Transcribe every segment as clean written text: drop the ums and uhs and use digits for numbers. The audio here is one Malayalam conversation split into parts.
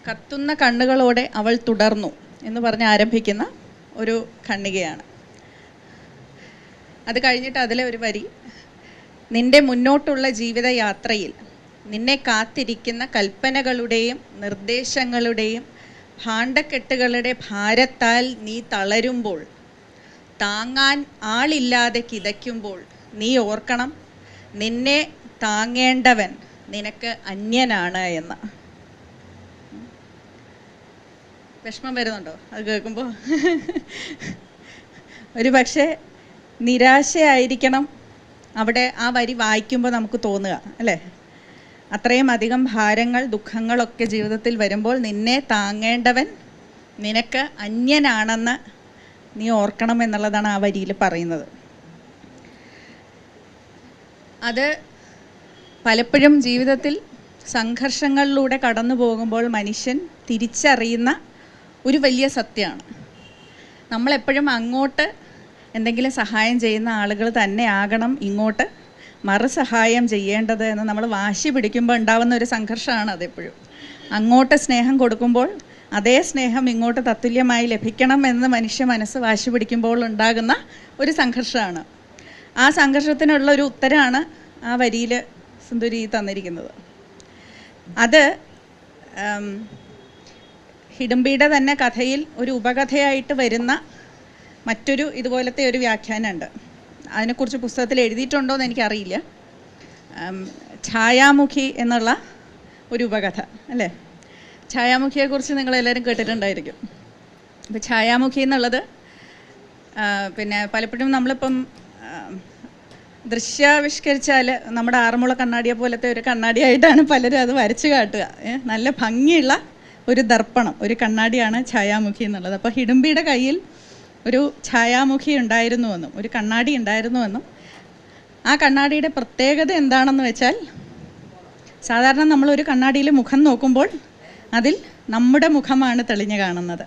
കത്തുന്ന കണ്ണുകളോടെ അവൾ തുടർന്നു എന്ന് പറഞ്ഞ് ആരംഭിക്കുന്ന ഒരു ഖണ്ഡികയാണ്. അത് കഴിഞ്ഞിട്ട് അതിലെ ഒരു വരി, നിന്റെ മുന്നോട്ടുള്ള ജീവിതയാത്രയിൽ നിന്നെ കാത്തിരിക്കുന്ന കൽപ്പനകളുടെയും നിർദ്ദേശങ്ങളുടെയും ഭാണ്ഡക്കെട്ടുകളുടെ ഭാരത്താൽ നീ തളരുമ്പോൾ, താങ്ങാൻ ആളില്ലാതെ കിതയ്ക്കുമ്പോൾ നീ ഓർക്കണം, നിന്നെ താങ്ങേണ്ടവൻ നിനക്ക് അന്യനാണ് എന്ന്. വിഷമം വരുന്നുണ്ടോ അത് കേൾക്കുമ്പോൾ? ഒരു പക്ഷേ നിരാശയായിരിക്കണം അവിടെ ആ വരി വായിക്കുമ്പോൾ നമുക്ക് തോന്നുക, അല്ലേ? അത്രയും അധികം ഭാരങ്ങൾ ദുഃഖങ്ങളൊക്കെ ജീവിതത്തിൽ വരുമ്പോൾ നിന്നെ താങ്ങേണ്ടവൻ നിനക്ക് അന്യനാണെന്ന് നീ ഓർക്കണം എന്നുള്ളതാണ് ആ വരിയിൽ പറയുന്നത്. അത് പലപ്പോഴും ജീവിതത്തിൽ സംഘർഷങ്ങളിലൂടെ കടന്നു പോകുമ്പോൾ മനുഷ്യൻ തിരിച്ചറിയുന്ന ഒരു വലിയ സത്യമാണ്. നമ്മളെപ്പോഴും അങ്ങോട്ട് എന്തെങ്കിലും സഹായം ചെയ്യുന്ന ആളുകൾ തന്നെ ആകണം ഇങ്ങോട്ട് മറുസഹായം ചെയ്യേണ്ടത് എന്ന് നമ്മൾ വാശി പിടിക്കുമ്പോൾ ഉണ്ടാകുന്ന ഒരു സംഘർഷമാണ് അതെപ്പോഴും. അങ്ങോട്ട് സ്നേഹം കൊടുക്കുമ്പോൾ അതേ സ്നേഹം ഇങ്ങോട്ട് തത്തുല്യമായി ലഭിക്കണം എന്ന് മനുഷ്യ മനസ്സ് വാശി പിടിക്കുമ്പോൾ ഉണ്ടാകുന്ന ഒരു സംഘർഷമാണ്. ആ സംഘർഷത്തിനുള്ള ഒരു ഉത്തരമാണ് ആ വരിയിൽ സുന്ദരി തന്നിരിക്കുന്നത്. അത് ഹിഡംബിയുടെ തന്നെ കഥയിൽ ഒരു ഉപകഥയായിട്ട് വരുന്ന മറ്റൊരു ഇതുപോലത്തെ ഒരു വ്യാഖ്യാനമുണ്ട്. അതിനെക്കുറിച്ച് പുസ്തകത്തിൽ എഴുതിയിട്ടുണ്ടോ എന്ന് എനിക്കറിയില്ല. ഛായാമുഖി എന്നുള്ള ഒരു ഉപകഥ, അല്ലേ? ഛായാമുഖിയെക്കുറിച്ച് നിങ്ങളെല്ലാവരും കേട്ടിട്ടുണ്ടായിരിക്കും. അപ്പോൾ ഛായാമുഖി എന്നുള്ളത് പിന്നെ പലപ്പോഴും നമ്മളിപ്പം ദൃശ്യാവിഷ്കരിച്ചാൽ നമ്മുടെ ആറന്മുള കണ്ണാടിയെ പോലത്തെ ഒരു കണ്ണാടിയായിട്ടാണ് പലരും അത് വരച്ച് കാട്ടുക. നല്ല ഭംഗിയുള്ള ഒരു ദർപ്പണം, ഒരു കണ്ണാടിയാണ് ഛായാമുഖി എന്നുള്ളത്. അപ്പോൾ ഹിഡംബിയുടെ കയ്യിൽ ഒരു ഛായാമുഖി ഉണ്ടായിരുന്നുവെന്നും ഒരു കണ്ണാടി ഉണ്ടായിരുന്നുവെന്നും ആ കണ്ണാടിയുടെ പ്രത്യേകത എന്താണെന്ന് വെച്ചാൽ, സാധാരണ നമ്മളൊരു കണ്ണാടിയിൽ മുഖം നോക്കുമ്പോൾ അതിൽ നമ്മുടെ മുഖമാണ് തെളിഞ്ഞു കാണുന്നത്.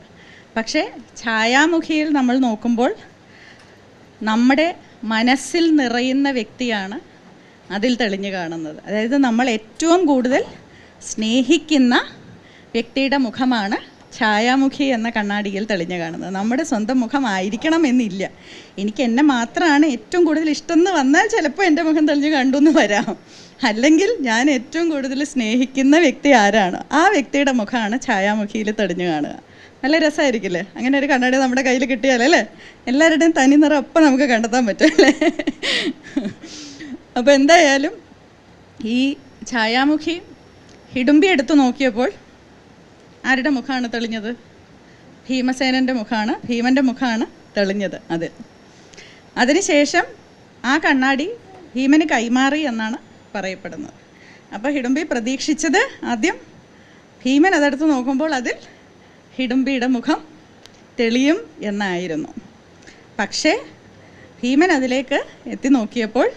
പക്ഷേ ഛായാമുഖിയിൽ നമ്മൾ നോക്കുമ്പോൾ നമ്മുടെ മനസ്സിൽ നിറയുന്ന വ്യക്തിയാണ് അതിൽ തെളിഞ്ഞു കാണുന്നത്. അതായത് നമ്മൾ ഏറ്റവും കൂടുതൽ സ്നേഹിക്കുന്ന വ്യക്തിയുടെ മുഖമാണ് ഛായാമുഖി എന്ന കണ്ണാടിയിൽ തെളിഞ്ഞു കാണുന്നത്. നമ്മുടെ സ്വന്തം മുഖമായിരിക്കണം എന്നില്ല. എനിക്ക് എന്നെ മാത്രമാണ് ഏറ്റവും കൂടുതൽ ഇഷ്ടം എന്ന് വന്നാൽ ചിലപ്പോൾ എൻ്റെ മുഖം തെളിഞ്ഞു കണ്ടു എന്ന് വരാം. അല്ലെങ്കിൽ ഞാൻ ഏറ്റവും കൂടുതൽ സ്നേഹിക്കുന്ന വ്യക്തി ആരാണ് ആ വ്യക്തിയുടെ മുഖമാണ് ഛായാമുഖിയിൽ തെളിഞ്ഞു കാണുക. നല്ല രസമായിരിക്കില്ലേ അങ്ങനെ ഒരു കണ്ണാടി നമ്മുടെ കയ്യിൽ കിട്ടിയാലല്ലേ? എല്ലാവരുടെയും തനി നിറം അപ്പം നമുക്ക് കണ്ടെത്താൻ പറ്റും, അല്ലേ? അപ്പോൾ എന്തായാലും ഈ ഛായാമുഖി ഹിഡംബി എടുത്ത് നോക്കിയപ്പോൾ ആരുടെ മുഖമാണ് തെളിഞ്ഞത്? ഭീമസേനൻ്റെ മുഖമാണ്, ഭീമൻ്റെ മുഖമാണ് തെളിഞ്ഞത്. അതിനുശേഷം ആ കണ്ണാടി ഭീമന് കൈമാറി എന്നാണ് പറയപ്പെടുന്നത്. അപ്പോൾ ഹിഡംബി പ്രതീക്ഷിച്ചത് ആദ്യം ഭീമൻ അതെടുത്ത് നോക്കുമ്പോൾ അതിൽ ഹിഡംബിയുടെ മുഖം തെളിയും എന്നായിരുന്നു. പക്ഷേ ഭീമൻ അതിലേക്ക് എത്തി നോക്കിയപ്പോൾ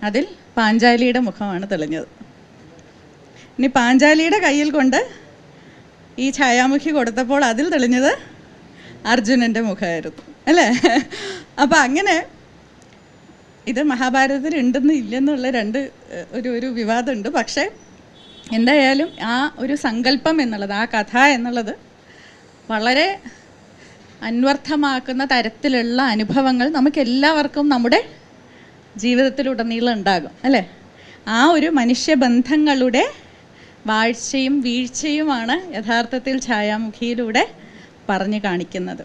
അതിൽ പാഞ്ചാലിയുടെ മുഖമാണ് തെളിഞ്ഞത്. ഇനി പാഞ്ചാലിയുടെ കയ്യിൽ കൊണ്ട് ഈ ഛായാമുഖി കൊടുത്തപ്പോൾ അതിൽ തെളിഞ്ഞത് അർജുനൻ്റെ മുഖമായിരുന്നു, അല്ലേ? അപ്പം അങ്ങനെ ഇത് മഹാഭാരതത്തിൽ ഉണ്ടെന്ന് ഇല്ലെന്നുള്ള ഒരു വിവാദമുണ്ട്. പക്ഷേ എന്തായാലും ആ ഒരു സങ്കല്പം എന്നുള്ളത്, ആ കഥ എന്നുള്ളത് വളരെ അന്വർത്ഥമാക്കുന്ന തരത്തിലുള്ള അനുഭവങ്ങൾ നമുക്കെല്ലാവർക്കും നമ്മുടെ ജീവിതത്തിലുടനീളം ഉണ്ടാകും, അല്ലേ? ആ ഒരു മനുഷ്യബന്ധങ്ങളുടെ വാഴ്ചയും വീഴ്ചയുമാണ് യഥാർത്ഥത്തിൽ ഛായാമുഖിയിലൂടെ പറഞ്ഞു കാണിക്കുന്നത്.